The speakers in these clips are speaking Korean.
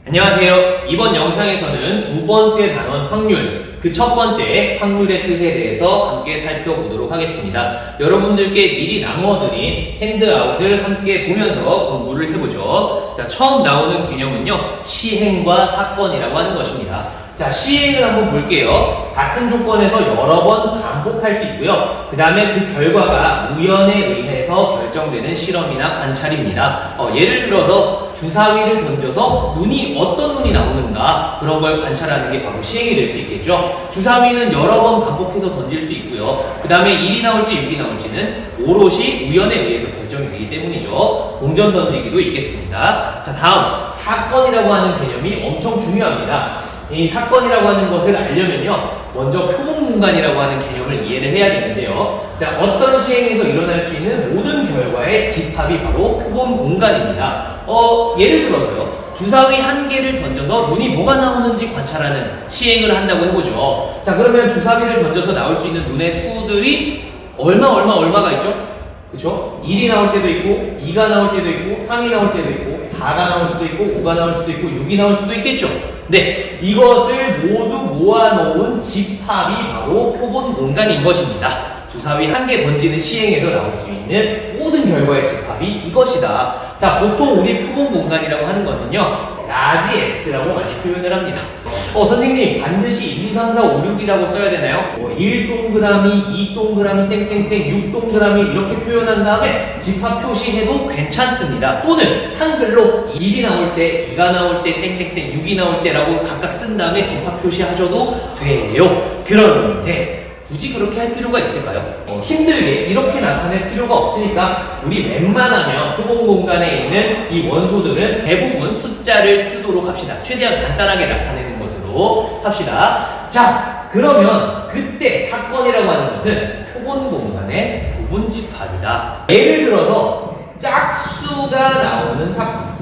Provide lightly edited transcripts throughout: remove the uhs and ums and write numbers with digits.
안녕하세요. 이번 영상에서는 두 번째 단원 확률, 그 첫 번째 확률의 뜻에 대해서 함께 살펴보도록 하겠습니다. 여러분들께 미리 나누어드린 핸드아웃을 함께 보면서 공부를 해보죠. 자, 처음 나오는 개념은요, 시행과 사건이라고 하는 것입니다. 자, 시행을 한번 볼게요. 같은 조건에서 여러 번 반복할 수 있고요. 그 다음에 그 결과가 우연에 의해서 결정되는 실험이나 관찰입니다. 예를 들어서 주사위를 던져서 어떤 눈이 나오는가, 그런 걸 관찰하는 게 바로 시행이 될 수 있겠죠. 주사위는 여러 번 반복해서 던질 수 있고요. 그 다음에 1이 나올지 6이 나올지는 오롯이 우연에 의해서 결정이 되기 때문이죠. 동전 던지기도 있겠습니다. 자, 다음 사건이라고 하는 개념이 엄청 중요합니다. 이 사건이라고 하는 것을 알려면요, 먼저 표본공간이라고 하는 개념을 이해를 해야 되는데요. 자, 어떤 시행에서 일어날 수 있는 모든 결과의 집합이 바로 표본공간입니다. 예를 들어서요, 주사위 한 개를 던져서 눈이 뭐가 나오는지 관찰하는 시행을 한다고 해보죠. 자, 그러면 주사위를 던져서 나올 수 있는 눈의 수들이 얼마가 있죠? 그쵸? 1이 나올 때도 있고, 2가 나올 때도 있고, 3이 나올 때도 있고, 4가 나올 수도 있고, 5가 나올 수도 있고, 6이 나올 수도 있겠죠? 네, 이것을 모두 모아놓은 집합이 바로 표본 공간인 것입니다. 주사위 한 개 던지는 시행에서 나올 수 있는 모든 결과의 집합이 이것이다. 자, 보통 우리 표본 공간이라고 하는 것은요, 라지 X라고 많이 표현을 합니다. 선생님, 반드시 1, 2, 3, 4, 5, 6이라고 써야 되나요? 1동그라미, 2동그라미, 땡땡땡, 6동그라미 이렇게 표현한 다음에 집합 표시해도 괜찮습니다. 또는 한글로 1이 나올 때, 2가 나올 때, 땡땡땡, 6이 나올 때라고 각각 쓴 다음에 집합 표시하셔도 돼요. 그런데 굳이 그렇게 할 필요가 있을까요? 힘들게 이렇게 나타낼 필요가 없으니까 우리 웬만하면 표본 공간에 있는 이 원소들은 대부분 숫자를 쓰도록 합시다. 최대한 간단하게 나타내는 것으로 합시다. 자, 그러면 그때 사건이라고 하는 것은 표본 공간의 부분 집합이다. 예를 들어서 짝수가 나오는 사건.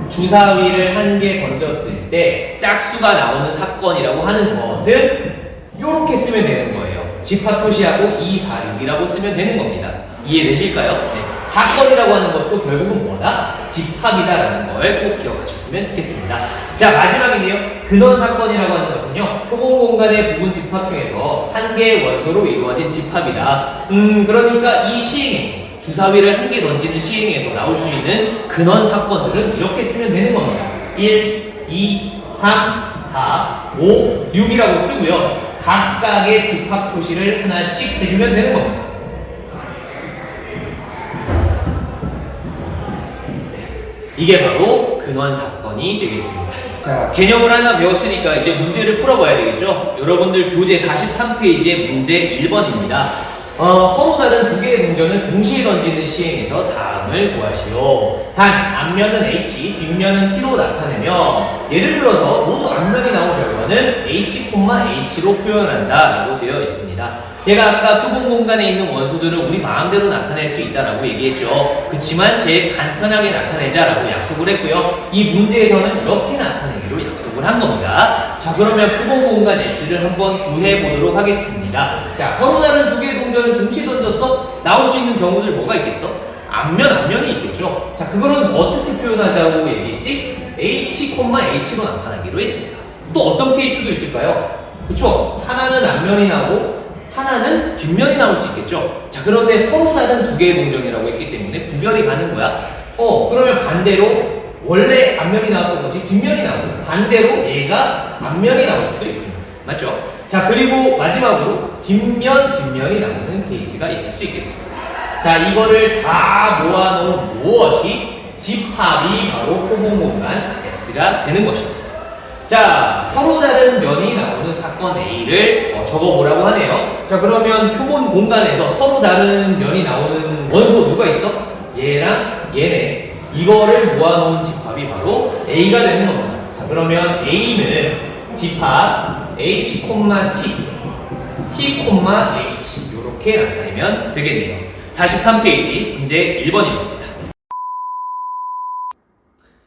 주사위를 한 개 던졌을 때 짝수가 나오는 사건이라고 하는 것은 이렇게 쓰면 되는 거예요. 집합 표시하고 2, 4, 6이라고 쓰면 되는 겁니다. 이해되실까요? 네. 사건이라고 하는 것도 결국은 뭐다? 집합이다라는 걸 꼭 기억하셨으면 좋겠습니다. 자, 마지막인데요. 근원 사건이라고 하는 것은요, 표본 공간의 부분 집합 중에서 한 개의 원소로 이루어진 집합이다. 그러니까 이 시행에서 주사위를 한 개 던지는 시행에서 나올 수 있는 근원 사건들은 이렇게 쓰면 되는 겁니다. 1, 2, 3, 4, 5, 6이라고 쓰고요. 각각의 집합 표시를 하나씩 해주면 되는 겁니다. 이게 바로 근원 사건이 되겠습니다. 자, 개념을 하나 배웠으니까 이제 문제를 풀어봐야 되겠죠? 여러분들 교재 43페이지의 문제 1번입니다. 서로 다른 두 개의 동전을 동시에 던지는 시행에서 다음을 구하시오. 단, 앞면은 H, 뒷면은 T로 나타내며 예를 들어서 모두 앞면이 나온 결과는 H, H로 표현한다 라고 되어 있습니다. 제가 아까 표본 공간에 있는 원소들을 우리 마음대로 나타낼 수 있다라고 얘기했죠. 그치만 제일 간편하게 나타내자라고 약속을 했고요. 이 문제에서는 이렇게 나타내기로 약속을 한 겁니다. 자, 그러면 표본 공간 S를 한번 구해보도록 하겠습니다. 자, 서로 다른 두 개의 동전을 동시에 던졌어? 나올 수 있는 경우들 뭐가 있겠어? 앞면이 있겠죠. 자, 그거는 어떻게 표현하자고 얘기했지? H, H로 나타나기로 했습니다. 또 어떤 케이스도 있을까요? 그쵸? 하나는 앞면이 나오고 하나는 뒷면이 나올 수 있겠죠. 자, 그런데 서로 다른 두 개의 동전이라고 했기 때문에 구별이 가는 거야. 그러면 반대로 원래 앞면이 나왔던 것이 뒷면이 나오고 반대로 얘가 앞면이 나올 수도 있습니다. 맞죠? 자, 그리고 마지막으로 뒷면이 나오는 케이스가 있을 수 있겠습니다. 자, 이거를 다 모아놓은 무엇이 집합이 바로 표본 공간 S가 되는 것입니다. 자, 서로 다른 면이 나오는 사건 A를 적어보라고 하네요. 자, 그러면 표본 공간에서 서로 다른 면이 나오는 원소 누가 있어? 얘랑 얘네. 이거를 모아놓은 집합이 바로 A가 되는 겁니다. 자, 그러면 A는 집합 H, T, T, H 이렇게 나타내면 되겠네요. 43페이지 문제 1번이었습니다.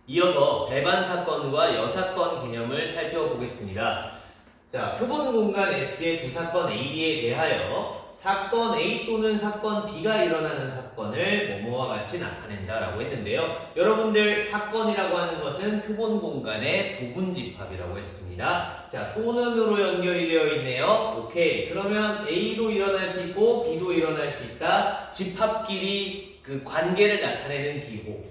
이어서 배반 사건과 여사건 개념을 살펴보겠습니다. 자, 표본 공간 S의 두 사건 AB에 대하여 사건 A 또는 사건 B가 일어나는 사건을 뭐뭐와 같이 나타낸다라고 했는데요. 여러분들 사건이라고 하는 것은 표본 공간의 부분 집합이라고 했습니다. 자, 또는으로 연결이 되어 있네요. 오케이. 그러면 A도 일어날 수 있고 B도 일어날 수 있다. 집합끼리 그 관계를 나타내는 기호.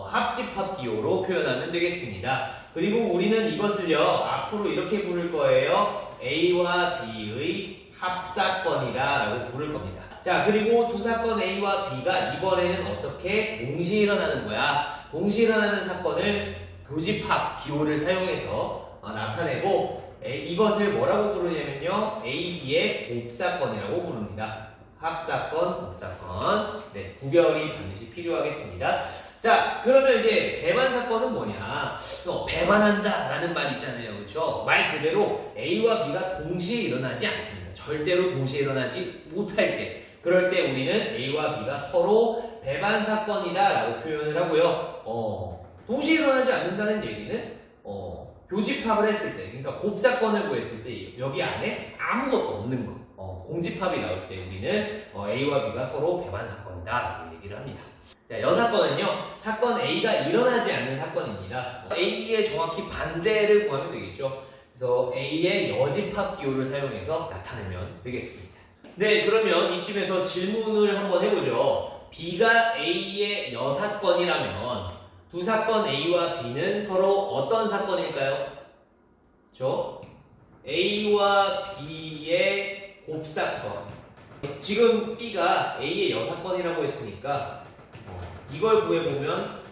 합집합 기호로 표현하면 되겠습니다. 그리고 우리는 이것을요, 앞으로 이렇게 부를 거예요. A와 B의 합사건이다 라고 부를 겁니다. 자, 그리고 두 사건 A와 B가 이번에는 어떻게 동시에 일어나는 거야? 동시에 일어나는 사건을 교집합 기호를 사용해서 나타내고 이것을 뭐라고 부르냐면요, A, B의 곱사건이라고 부릅니다. 합사건, 곱사건. 네, 구별이 반드시 필요하겠습니다. 자, 그러면 이제 배반 사건은 뭐냐? 배반한다 라는 말 있잖아요. 그렇죠? 말 그대로 A와 B가 동시에 일어나지 않습니다. 절대로 동시에 일어나지 못할 때. 그럴 때 우리는 A와 B가 서로 배반 사건이다 라고 표현을 하고요. 동시에 일어나지 않는다는 얘기는 교집합을 했을 때, 그러니까 곱사건을 구했을 때 여기 안에 아무것도 없는 거. 공집합이 나올 때 우리는 A와 B가 서로 배반 사건이다 라고 얘기를 합니다. 자, 여사건은요, 사건 A가 일어나지 않는 사건입니다. A의 정확히 반대를 구하면 되겠죠. 그래서 A의 여집합 기호를 사용해서 나타내면 되겠습니다. 네, 그러면 이쯤에서 질문을 한번 해보죠. B가 A의 여사건이라면 두 사건 A와 B는 서로 어떤 사건일까요? A와 B의 곱사건. 지금 B가 A의 여사건이라고 했으니까 이걸 구해보면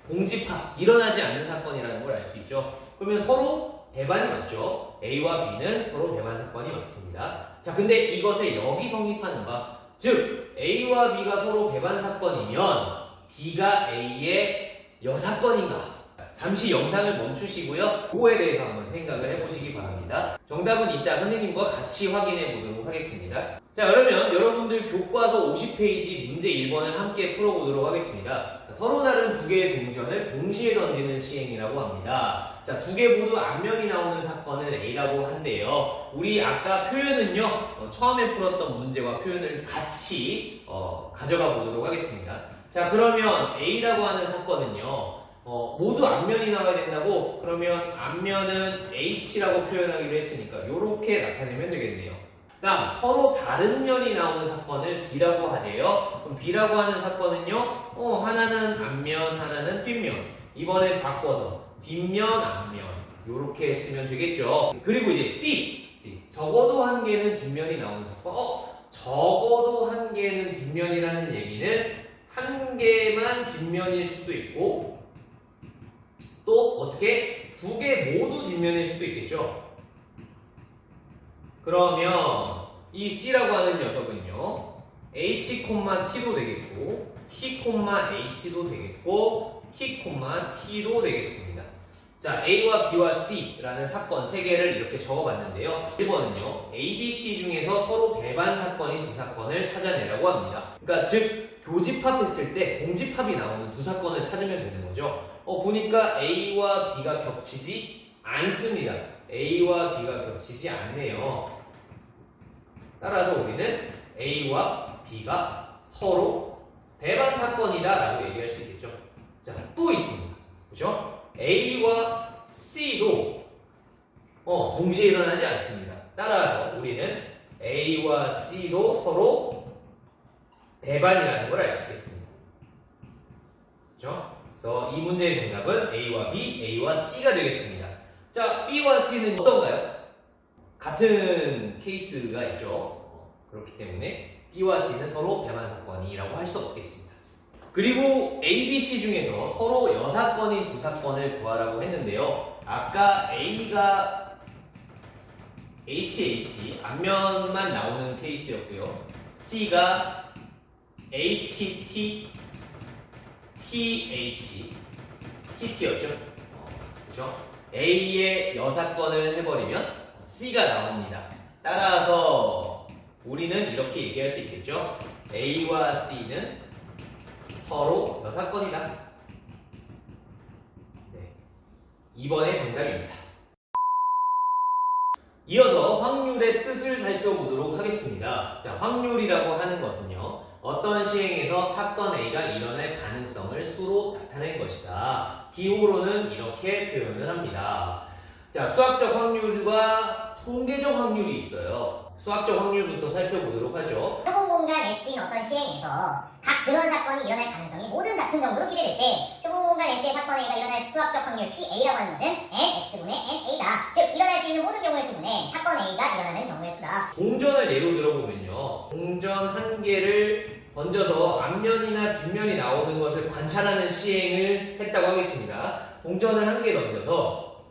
공집합, 일어나지 않는 사건이라는 걸 알 수 있죠. 그러면 서로 배반이 맞죠. A와 B는 서로 배반 사건이 맞습니다. 자, 근데 이것에 여기 성립하는가? 즉, A와 B가 서로 배반 사건이면 B가 A의 여사건인가? 잠시 영상을 멈추시고요. 그거에 대해서 한번 생각을 해보시기 바랍니다. 정답은 이따 선생님과 같이 확인해 보도록 하겠습니다. 자, 그러면 여러분들 교과서 50페이지 문제 1번을 함께 풀어보도록 하겠습니다. 자, 서로 다른 두 개의 동전을 동시에 던지는 시행이라고 합니다. 자, 두 개 모두 앞면이 나오는 사건을 A라고 한대요. 우리 아까 표현은요, 처음에 풀었던 문제와 표현을 같이 가져가 보도록 하겠습니다. 자, 그러면 A라고 하는 사건은요, 모두 앞면이 나와야 된다고? 그러면 앞면은 H라고 표현하기로 했으니까 이렇게 나타내면 되겠네요. 그다음 서로 다른 면이 나오는 사건을 B라고 하재요. 그럼 B라고 하는 사건은요, 하나는 앞면, 하나는 뒷면. 이번에 바꿔서 뒷면, 앞면 이렇게 쓰면 되겠죠. 그리고 이제 C. 적어도 한 개는 뒷면이 나오는 사건. 적어도 한 개는 뒷면이라는 얘기는 한 개만 뒷면일 수도 있고 또 어떻게 두 개 모두 뒷면일 수도 있겠죠. 그러면 이 C라고 하는 녀석은요, H,T도 되겠고 T,H도 되겠고 T,T도 되겠습니다. 자, A와 B와 C라는 사건 3개를 이렇게 적어봤는데요. 1번은요, A, B, C 중에서 서로 배반 사건인 두 사건을 찾아내라고 합니다. 그러니까 즉 교집합했을 때 공집합이 나오는 두 사건을 찾으면 되는 거죠. 보니까 A와 B가 겹치지 않습니다. A와 B가 겹치지 않네요. 따라서 우리는 A와 B가 서로 배반 사건이다 라고 얘기할 수 있겠죠. 자, 또 있습니다. 그죠? A와 C도 동시에 일어나지 않습니다. 따라서 우리는 A와 C도 서로 배반이라는 걸 알 수 있겠습니다. 그죠? 그래서 이 문제의 정답은 A와 B, A와 C가 되겠습니다. 자, B와 C는 어떤가요? 같은 케이스가 있죠. 그렇기 때문에 B와 C는 서로 배반 사건이라고 할 수 없겠습니다. 그리고 A, B, C 중에서 서로 여사건인 두 사건을 구하라고 했는데요. 아까 A가 HH, 앞면만 나오는 케이스였고요. C가 HT, TH, TT였죠. 그렇죠? A의 여사건을 해버리면 C가 나옵니다. 따라서 우리는 이렇게 얘기할 수 있겠죠. A와 C는 서로 여사건이다. 네. 2번의 정답입니다. 이어서 확률의 뜻을 살펴보도록 하겠습니다. 자, 확률이라고 하는 것은요, 어떤 시행에서 사건 A가 일어날 가능성을 수로 나타낸 것이다. 기호로는 이렇게 표현을 합니다. 자, 수학적 확률과 통계적 확률이 있어요. 수학적 확률부터 살펴보도록 하죠. 표본 공간 S인 어떤 시행에서 각 근원 사건이 일어날 가능성이 모든 같은 정도로 기대될 때 표본 공간 S의 사건 A가 일어날 수학적 확률 PA라고 하는 것은 NS분의 NA다. 즉 일어날 수 있는 모든 경우의 수분의 사건 A가 일어나는 경우의 수다. 동전을 예로 들어보면요, 동전 한 개를 던져서 앞면이나 뒷면이 나오는 것을 관찰하는 시행을 했다고 하겠습니다. 동전을 한 개 던져서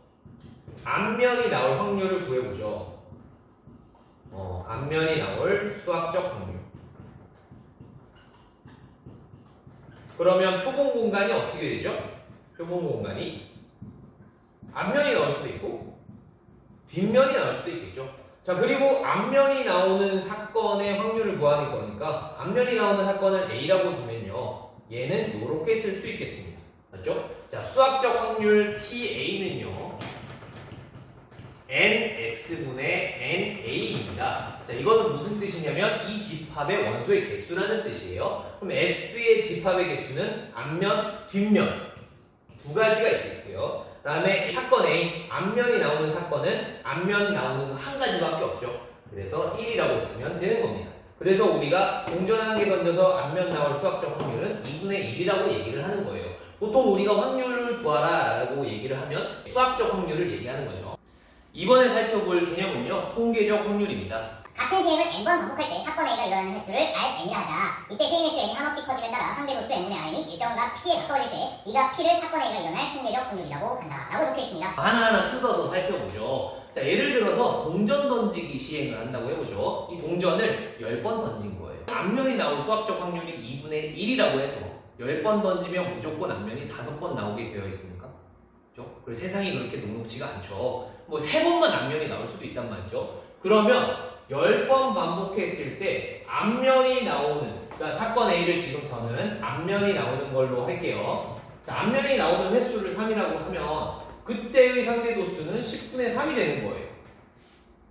앞면이 나올 확률을 구해보죠. 앞면이 나올 수학적 확률. 그러면 표본 공간이 어떻게 되죠? 표본 공간이 앞면이 나올 수도 있고 뒷면이 나올 수도 있겠죠. 자, 그리고 앞면이 나오는 사건의 확률을 구하는 거니까 앞면이 나오는 사건을 A라고 두면요, 얘는 이렇게 쓸 수 있겠습니다. 맞죠? 자, 수학적 확률 PA는요 NS분의 NA입니다. 자, 이거는 무슨 뜻이냐면 이 집합의 원소의 개수라는 뜻이에요. 그럼 S의 집합의 개수는 앞면, 뒷면 두 가지가 있겠고요. 그 다음에 사건 A, 앞면이 나오는 사건은 앞면 나오는 거 한 가지밖에 없죠. 그래서 1이라고 쓰면 되는 겁니다. 그래서 우리가 동전 한 개 던져서 앞면 나올 수학적 확률은 2분의 1이라고 얘기를 하는 거예요. 보통 우리가 확률을 구하라 라고 얘기를 하면 수학적 확률을 얘기하는 거죠. 이번에 살펴볼 개념은요, 통계적 확률입니다. 같은 시행을 n번 반복할 때 사건 A가 일어나는 횟수를 Rn이라 하자. 이때 시행 횟수 n이 한없이 커짐에 따라 상대 도수 n분의 Rn이 일정과 P에 가까워질 때 이가 P를 사건 A가 일어날 통계적 확률이라고 한다 라고 적혀 있습니다. 하나하나 뜯어서 살펴보죠. 자, 예를 들어서 동전 던지기 시행을 한다고 해보죠. 이 동전을 10번 던진 거예요. 앞면이 나올 수학적 확률이 2분의 1이라고 해서 10번 던지면 무조건 앞면이 5번 나오게 되어 있습니까? 그죠? 그리고 세상이 그렇게 녹록지가 않죠. 뭐 3번만 앞면이 나올 수도 있단 말이죠. 그러면 10번 반복했을 때 앞면이 나오는, 그러니까 사건 A를 지금 저는 앞면이 나오는 걸로 할게요. 자, 앞면이 나오는 횟수를 3이라고 하면 그때의 상대 도수는 10분의 3이 되는 거예요.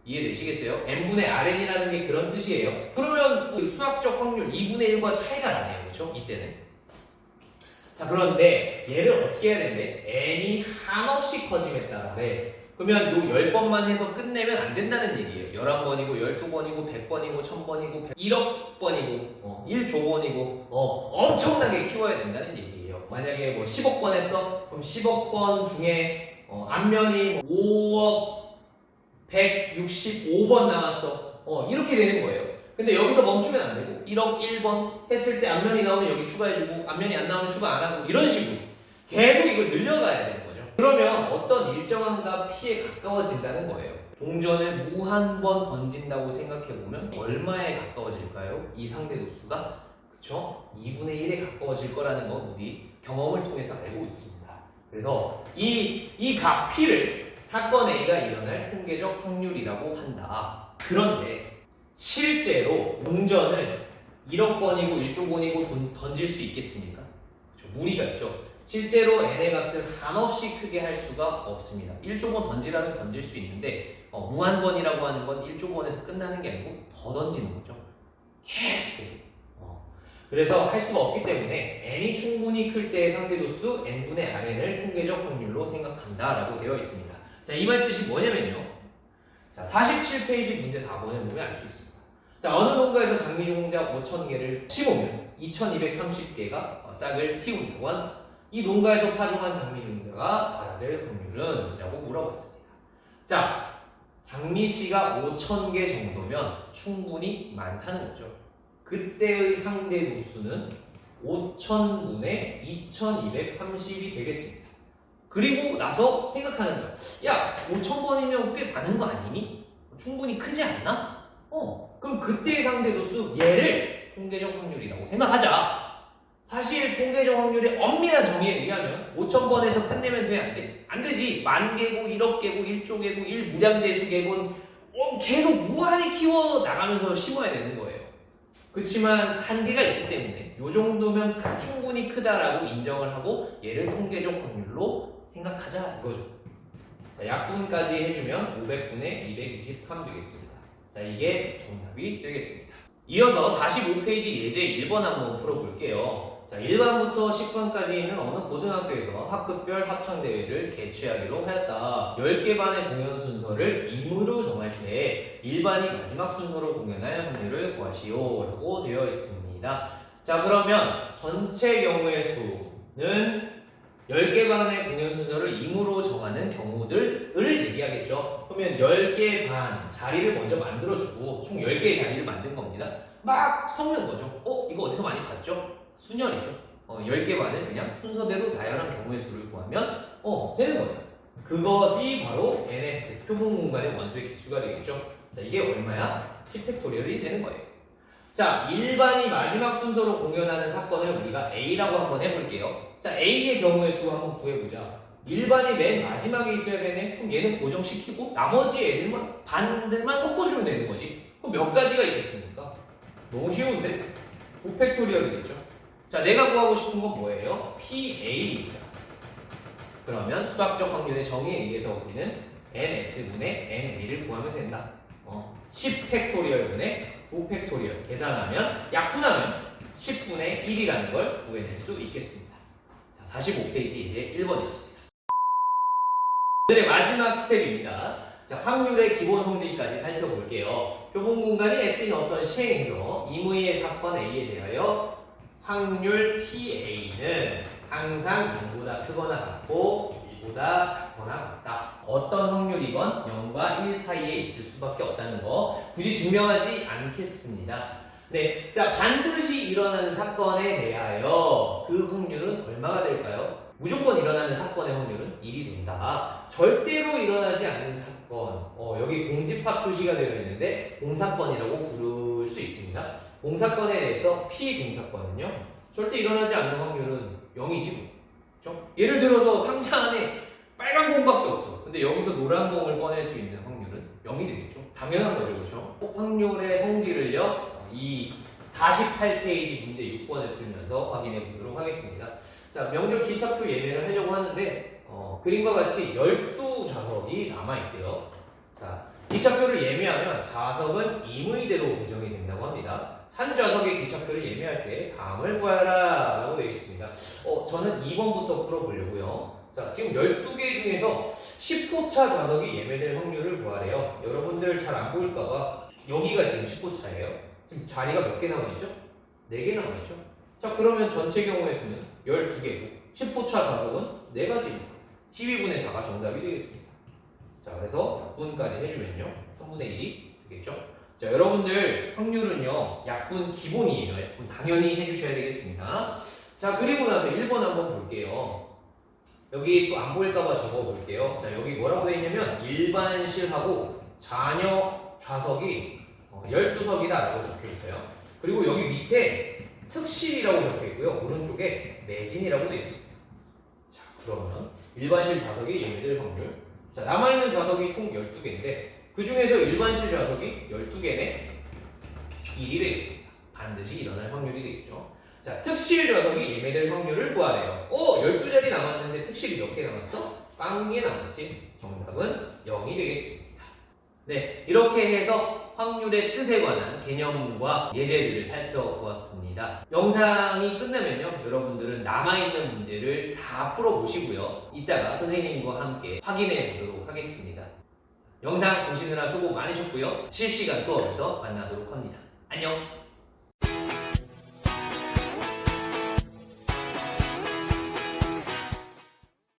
이해되시겠어요? n분의 Rn이라는 게 그런 뜻이에요. 그러면 그 수학적 확률 2분의 1과 차이가 나네요. 그렇죠? 이때는. 자, 그런데 얘를 어떻게 해야 되는데 n이 한없이 커짐에 따라 그러면 요 10번만 해서 끝내면 안 된다는 얘기예요. 11번이고 12번이고 100번이고 1000번이고 1억 번이고 1조 번이고 엄청나게 키워야 된다는 얘기예요. 만약에 뭐 10억 번 했어? 그럼 10억 번 중에 앞면이 5억 165번 나왔어. 이렇게 되는 거예요. 근데 여기서 멈추면 안 되고 1억 1번 했을 때 앞면이 나오면 여기 추가해주고 앞면이 안 나오면 추가 안 하고 이런 식으로 계속 이걸 늘려가야 되는 거죠. 그러면 어떤 일정한 값 P에 가까워진다는 거예요. 동전을 무한 번 던진다고 생각해보면 얼마에 가까워질까요? 이 상대 도수가 그쵸? 2분의 1에 가까워질 거라는 건 우리 경험을 통해서 알고 있습니다. 그래서 이 값 P를 사건 A가 일어날 통계적 확률이라고 한다. 그런데 실제로 동전을 1억 번이고 1조 번이고 던질 수 있겠습니까? 그렇죠? 무리가 있죠. 실제로 n의 값을 한없이 크게 할 수가 없습니다. 1조 번 던지라면 던질 수 있는데 무한번이라고 하는 건 1조 번에서 끝나는 게 아니고 더 던지는 거죠. 계속. 그래서 할 수가 없기 때문에 n이 충분히 클 때의 상대도수 n분의 Rn을 통계적 확률로 생각한다 라고 되어 있습니다. 자, 이 말 뜻이 뭐냐면요. 자, 47페이지 문제 4번을 보면 알 수 있습니다. 자, 어느 농가에서 장미종자 5,000개를 심으면 2,230개가 싹을 틔운다고 한다. 이 농가에서 파종한 장미종자가 발아될 확률은? 라고 물어봤습니다. 자, 장미씨가 5,000개 정도면 충분히 많다는 거죠. 그때의 상대 도수는 5,000분의 2,230이 되겠습니다. 그리고 나서 생각하는 거야. 야, 5,000번이면 꽤 많은 거 아니니? 충분히 크지 않나? 그럼 그때의 상대 도수 얘를 통계적 확률이라고 생각하자. 사실 통계적 확률의 엄밀한 정의에 의하면 5,000번에서 끝내면 돼? 안 돼? 안 되지. 10,000개고 1억 개고 1조 개고 1무량대수 개고 계속 무한히 키워 나가면서 심어야 되는 거예요. 그렇지만 한계가 있기 때문에 이 정도면 충분히 크다라고 인정을 하고 얘를 통계적 확률로 생각하자 이거죠. 자, 약분까지 해주면 500분의 223 되겠습니다. 자, 이게 정답이 되겠습니다. 이어서 45페이지 예제 1번 한번 풀어볼게요. 자, 1반부터 10반까지는 어느 고등학교에서 학급별 합창대회를 개최하기로 하였다. 10개 반의 공연 순서를 임의로 정할 때 1반이 마지막 순서로 공연할 확률을 구하시오 라고 되어 있습니다. 자, 그러면 전체 경우의 수는 10개 반의 공연 순서를 임의로 정하는 경우들을 얘기하겠죠. 그러면 10개 반 자리를 먼저 만들어주고 총 10개의 자리를 만든 겁니다. 막 섞는 거죠. 이거 어디서 많이 봤죠? 순열이죠. 10개 반을 그냥 순서대로 다양한 경우의 수를 구하면 되는 거예요. 그것이 바로 NS, 표본 공간의 원소의 개수가 되겠죠. 자, 이게 얼마야? 10팩토리얼이 되는 거예요. 자, 1반이 마지막 순서로 공연하는 사건을 우리가 A라고 한번 해볼게요. 자, A의 경우의 수 한번 구해보자. 1반이 맨 마지막에 있어야 되네? 그럼 얘는 고정시키고 나머지 애들만, 반들만 섞어주면 되는 거지. 그럼 몇 가지가 있겠습니까? 너무 쉬운데? 9팩토리얼이겠죠. 자, 내가 구하고 싶은 건 뭐예요? PA입니다. 그러면 수학적 확률의 정의에 의해서 우리는 NS분의 NA를 구하면 된다. 10팩토리얼분의 9팩토리얼 계산하면 약분하면 10분의 1이라는 걸 구해낼 수 있겠습니다. 자, 45페이지 이제 1번이었습니다. 오늘의 마지막 스텝입니다. 자, 확률의 기본 성질까지 살펴볼게요. 표본 공간이 S인 어떤 시행에서 임의의 사건 A에 대하여 확률 PA는 항상 0보다 크거나 같고 1보다 작거나 같다. 어떤 확률이건 0과 1 사이에 있을 수밖에 없다는 거 굳이 증명하지 않겠습니다. 네, 자, 반드시 일어나는 사건에 대하여 그 확률은 얼마가 될까요? 무조건 일어나는 사건의 확률은 1이 된다. 절대로 일어나지 않는 사건, 여기 공집합 표시가 되어 있는데 공사건이라고 부를 수 있습니다. 공사건에 대해서 피공사건은요, 절대 일어나지 않는 확률은 0이지 뭐. 그렇죠? 예를 들어서 상자 안에 빨간 공밖에 없어. 근데 여기서 노란 공을 꺼낼 수 있는 확률은 0이 되겠죠. 당연한 거죠, 그렇죠? 확률의 성질을요, 이 48페이지 문제 6번을 풀면서 확인해 보도록 하겠습니다. 자, 명절 기차표 예매를 하려고 하는데 그림과 같이 12좌석이 남아있대요. 자, 기차표를 예매하면 좌석은 임의대로 배정이 된다고 합니다. 한 좌석의 기차표를 예매할 때 다음을 구하라 라고 되어 있습니다. 저는 2번부터 풀어보려고요. 자, 지금 12개 중에서 10호차 좌석이 예매될 확률을 구하래요. 여러분들 잘 안 보일까봐 여기가 지금 10호차예요. 지금 자리가 몇 개 남아있죠? 4개 남아있죠? 자, 그러면 전체 경우의 수는 12개고 10호차 좌석은 4가지입니다. 12분의 4가 정답이 되겠습니다. 자, 그래서 약분까지 해주면요 3분의 1이 되겠죠? 자, 여러분들 확률은요 약분 기본이에요. 약분 당연히 해주셔야 되겠습니다. 자, 그리고 나서 1번 한번 볼게요. 여기 또 안 보일까봐 적어볼게요. 자, 여기 뭐라고 되어 있냐면 일반실하고 잔여 좌석이 12석이다 라고 적혀 있어요. 그리고 여기 밑에 특실이라고 적혀 있고요. 오른쪽에 매진이라고 되어 있습니다. 자, 그러면 일반실 좌석이 예매될 확률. 자, 남아있는 좌석이 총 12개인데 그 중에서 일반실 좌석이 12개네 1이 되겠습니다. 반드시 일어날 확률이 되겠죠. 자, 특실 좌석이 예매될 확률을 구하래요. 12자리 남았는데 특실이 몇 개 남았어? 0개 남았지. 정답은 0이 되겠습니다. 네, 이렇게 해서 확률의 뜻에 관한 개념과 예제들을 살펴보았습니다. 영상이 끝나면요, 여러분들은 남아있는 문제를 다 풀어보시고요. 이따가 선생님과 함께 확인해 보도록 하겠습니다. 영상 보시느라 수고 많으셨고요. 실시간 수업에서 만나도록 합니다. 안녕!